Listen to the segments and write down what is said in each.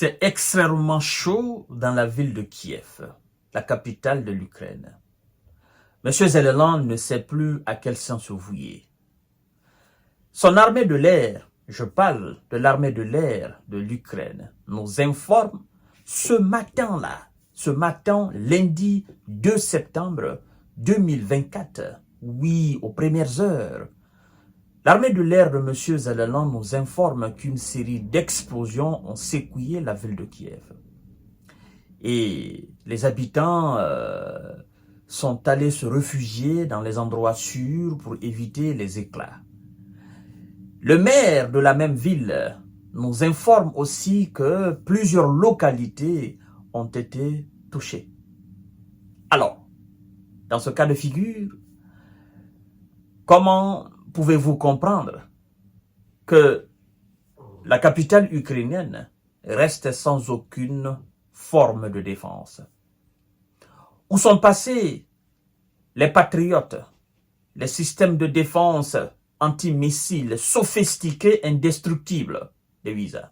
C'est extrêmement chaud dans la ville de Kiev, la capitale de l'Ukraine. Monsieur Zelensky ne sait plus à quel sens se vouer. Son armée de l'air, je parle de l'armée de l'air de l'Ukraine, nous informe ce matin, lundi 2 septembre 2024, oui, aux premières heures, l'armée de l'air de M. Zelensky nous informe qu'une série d'explosions ont secoué la ville de Kiev. Et les habitants sont allés se réfugier dans les endroits sûrs pour éviter les éclats. Le maire de la même ville nous informe aussi que plusieurs localités ont été touchées. Alors, dans ce cas de figure, comment pouvez-vous comprendre que la capitale ukrainienne reste sans aucune forme de défense? Où sont passés les patriotes, les systèmes de défense antimissiles sophistiqués, indestructibles des visas?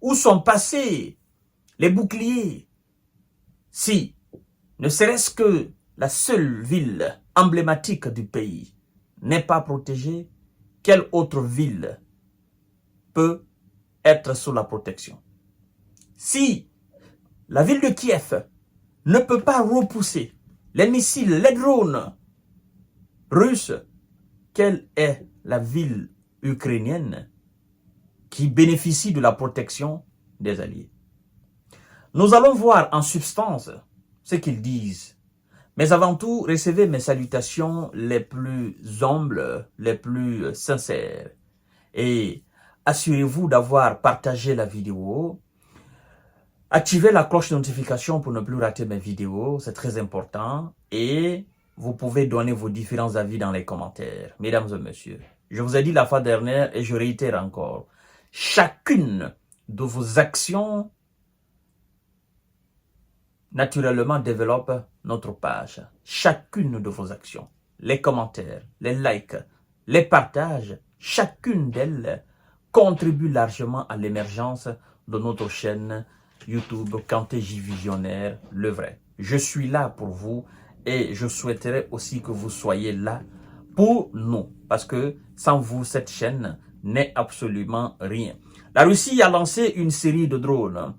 Où sont passés les boucliers? Si, ne serait-ce que la seule ville emblématique du pays n'est pas protégée, quelle autre ville peut être sous la protection? Si la ville de Kiev ne peut pas repousser les missiles, les drones russes, quelle est la ville ukrainienne qui bénéficie de la protection des alliés? Nous allons voir en substance ce qu'ils disent. Mais avant tout, recevez mes salutations les plus humbles, les plus sincères. Et assurez-vous d'avoir partagé la vidéo. Activez la cloche de notification pour ne plus rater mes vidéos, c'est très important. Et vous pouvez donner vos différents avis dans les commentaires. Mesdames et messieurs, je vous ai dit la fois dernière et je réitère encore. Chacune de vos actions naturellement développe notre page. Chacune de vos actions, les commentaires, les likes, les partages, chacune d'elles contribue largement à l'émergence de notre chaîne YouTube Kanté J Visionnaire, le vrai. Je suis là pour vous et je souhaiterais aussi que vous soyez là pour nous. Parce que sans vous, cette chaîne n'est absolument rien. La Russie a lancé une série de drones,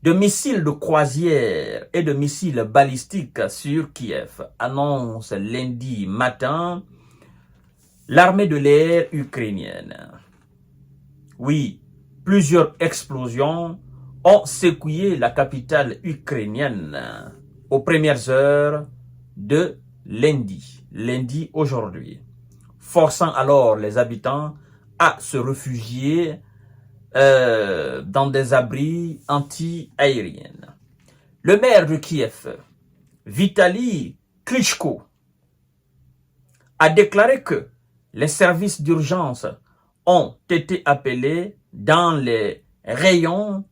de missiles de croisière et de missiles balistiques sur Kiev, annonce lundi matin l'armée de l'air ukrainienne. Oui, plusieurs explosions ont secoué la capitale ukrainienne aux premières heures de lundi aujourd'hui, forçant alors les habitants à se réfugier dans des abris anti-aériens. Le maire de Kiev, Vitali Klitschko, a déclaré que les services d'urgence ont été appelés dans les rayons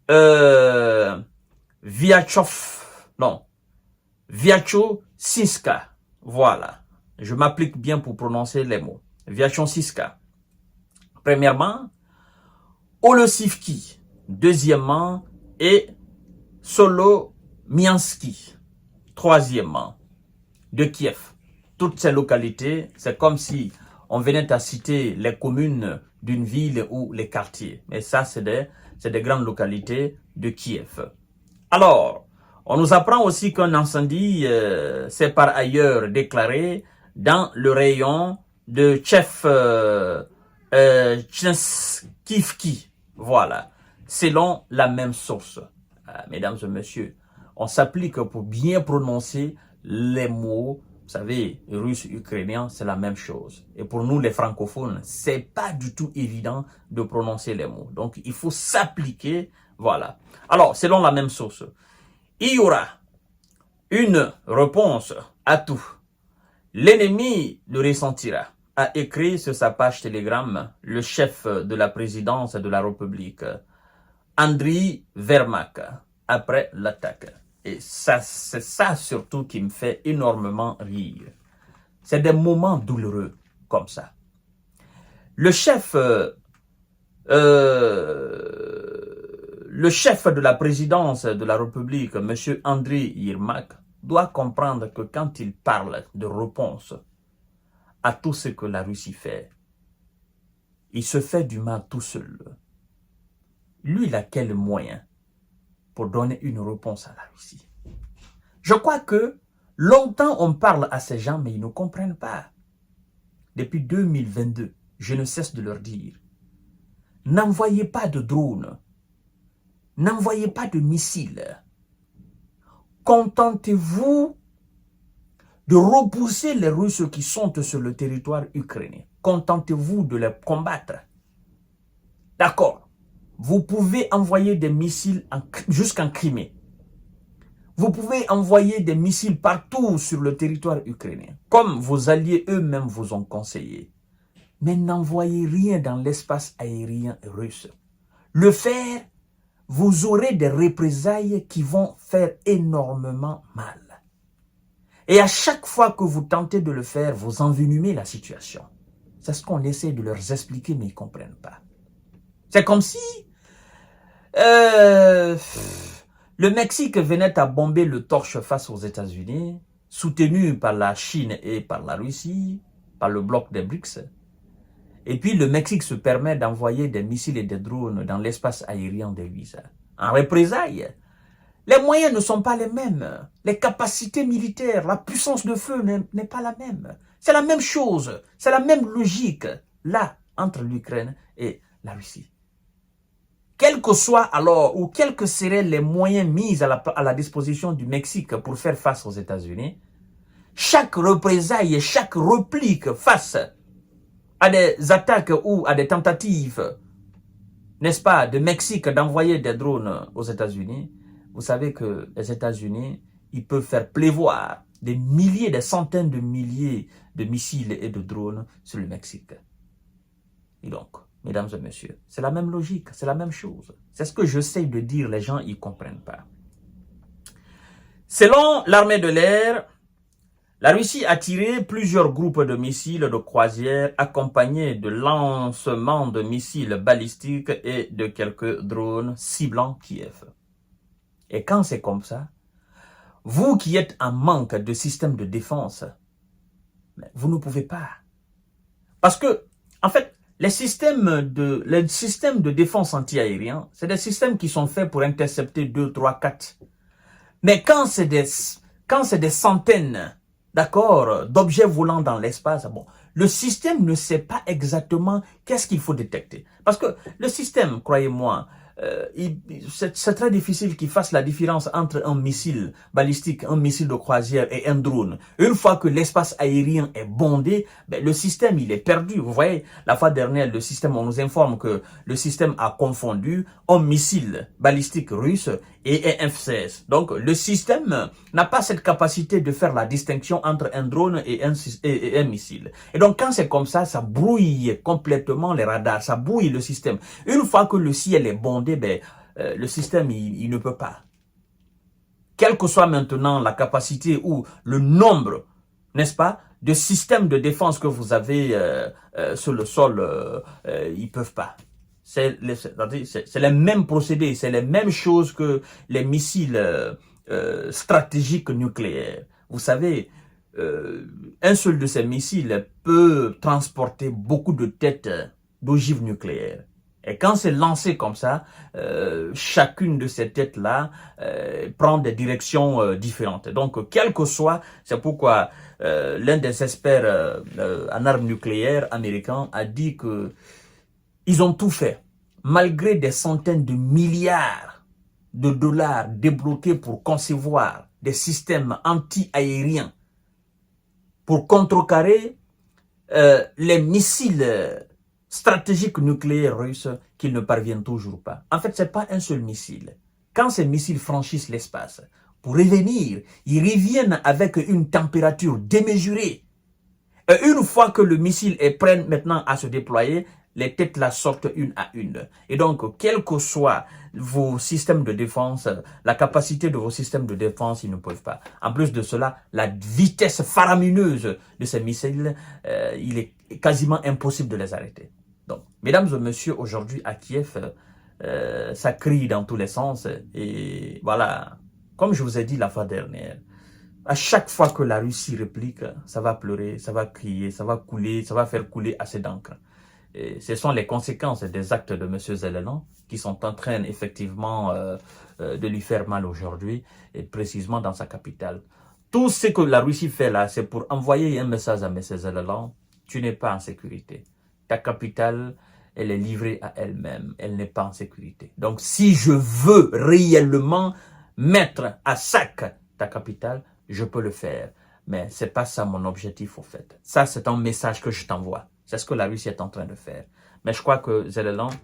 Vyachowskiska. Voilà, je m'applique bien pour prononcer les mots. Vyachowskiska. Premièrement, Olosivki, deuxièmement, et Solomiansky, troisièmement, de Kiev. Toutes ces localités, c'est comme si on venait à citer les communes d'une ville ou les quartiers. Mais ça, c'est des grandes localités de Kiev. Alors, on nous apprend aussi qu'un incendie s'est par ailleurs déclaré dans le rayon de Tcheskivki. Voilà, selon la même source. Mesdames et messieurs, on s'applique pour bien prononcer les mots. Vous savez, russe, ukrainien, c'est la même chose. Et pour nous, les francophones, c'est pas du tout évident de prononcer les mots. Donc, il faut s'appliquer, voilà. Alors, selon la même source, il y aura une réponse à tout. L'ennemi le ressentira, a écrit sur sa page Telegram le chef de la présidence de la République, Andriy Yermak, après l'attaque. Et ça, c'est ça surtout qui me fait énormément rire. C'est des moments douloureux comme ça. Le chef le chef de la présidence de la République, M. Andriy Yermak, doit comprendre que quand il parle de réponse à tout ce que la Russie fait, il se fait du mal tout seul. Lui, il a quel moyen pour donner une réponse à la Russie? Je crois que longtemps on parle à ces gens, mais ils ne comprennent pas. Depuis 2022, je ne cesse de leur dire, n'envoyez pas de drones, n'envoyez pas de missiles. Contentez-vous de repousser les Russes qui sont sur le territoire ukrainien. Contentez-vous de les combattre. D'accord. Vous pouvez envoyer des missiles jusqu'en Crimée. Vous pouvez envoyer des missiles partout sur le territoire ukrainien, comme vos alliés eux-mêmes vous ont conseillé. Mais n'envoyez rien dans l'espace aérien russe. Le faire, vous aurez des représailles qui vont faire énormément mal. Et à chaque fois que vous tentez de le faire, vous envenimez la situation. C'est ce qu'on essaie de leur expliquer, mais ils ne comprennent pas. C'est comme si le Mexique venait à bomber le torche face aux États-Unis, soutenu par la Chine et par la Russie, par le bloc des BRICS. Et puis le Mexique se permet d'envoyer des missiles et des drones dans l'espace aérien de l'UISA. En représailles, les moyens ne sont pas les mêmes. Les capacités militaires, la puissance de feu n'est pas la même. C'est la même chose, c'est la même logique, là, entre l'Ukraine et la Russie. Quel que soit alors, ou quels que seraient les moyens mis à la disposition du Mexique pour faire face aux États-Unis, chaque représaille et chaque réplique face à des attaques ou à des tentatives, n'est-ce pas, de Mexique d'envoyer des drones aux États-Unis, vous savez que les États-Unis, ils peuvent faire pleuvoir des milliers, des centaines de milliers de missiles et de drones sur le Mexique. Et donc, mesdames et messieurs, c'est la même logique, c'est la même chose. C'est ce que j'essaie de dire, les gens, ils ne comprennent pas. Selon l'armée de l'air, la Russie a tiré plusieurs groupes de missiles de croisière accompagnés de lancements de missiles balistiques et de quelques drones ciblant Kiev. Et quand c'est comme ça, vous qui êtes en manque de système de défense, vous ne pouvez pas. Parce que, en fait, les systèmes de défense anti-aérien, c'est des systèmes qui sont faits pour intercepter 2, 3, 4. Mais quand c'est des centaines, d'accord, d'objets volants dans l'espace, bon, le système ne sait pas exactement qu'est-ce qu'il faut détecter. Parce que le système, croyez-moi, c'est très difficile qu'il fasse la différence entre un missile balistique, un missile de croisière et un drone. Une fois que l'espace aérien est bondé, ben, le système il est perdu. Vous voyez, la fois dernière, le système, on nous informe que le système a confondu un missile balistique russe et un F-16. Donc, le système n'a pas cette capacité de faire la distinction entre un drone et un missile. Et donc, quand c'est comme ça brouille complètement les radars, ça brouille le système. Une fois que le ciel est bondé, ben, le système, il ne peut pas. Quelle que soit maintenant la capacité ou le nombre, n'est-ce pas, de systèmes de défense que vous avez sur le sol, ils ne peuvent pas. C'est les mêmes procédés, c'est les mêmes choses que les missiles stratégiques nucléaires. Vous savez, un seul de ces missiles peut transporter beaucoup de têtes d'ogives nucléaires. Et quand c'est lancé comme ça, chacune de ces têtes-là prend des directions différentes. Donc, quel que soit, c'est pourquoi l'un des experts en armes nucléaires américains a dit que ils ont tout fait, malgré des centaines de milliards de dollars débloqués pour concevoir des systèmes anti-aériens pour contrecarrer les missiles stratégiques nucléaires russes qu'ils ne parviennent toujours pas. En fait, ce n'est pas un seul missile. Quand ces missiles franchissent l'espace, pour revenir, ils reviennent avec une température démesurée. Et une fois que le missile est prêt maintenant à se déployer, les têtes là sortent une à une. Et donc, quels que soient vos systèmes de défense, la capacité de vos systèmes de défense, ils ne peuvent pas. En plus de cela, la vitesse faramineuse de ces missiles, il est quasiment impossible de les arrêter. Donc, mesdames et messieurs, aujourd'hui à Kiev, ça crie dans tous les sens. Et voilà, comme je vous ai dit la fois dernière, à chaque fois que la Russie réplique, ça va pleurer, ça va crier, ça va couler, ça va faire couler assez d'encre. Et ce sont les conséquences des actes de M. Zelensky qui sont en train effectivement de lui faire mal aujourd'hui, et précisément dans sa capitale. Tout ce que la Russie fait là, c'est pour envoyer un message à M. Zelensky, tu n'es pas en sécurité. Ta capitale, elle est livrée à elle-même, elle n'est pas en sécurité. Donc si je veux réellement mettre à sac ta capitale, je peux le faire. Mais ce n'est pas ça mon objectif au fait. Ça, c'est un message que je t'envoie. C'est ce que la Russie est en train de faire. Mais je crois que Zelensky,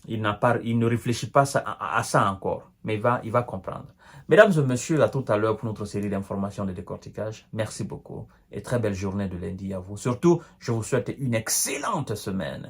il ne réfléchit pas à ça encore. Mais il va comprendre. Mesdames et messieurs, à tout à l'heure pour notre série d'informations de décortiquage. Merci beaucoup et très belle journée de lundi à vous. Surtout, je vous souhaite une excellente semaine.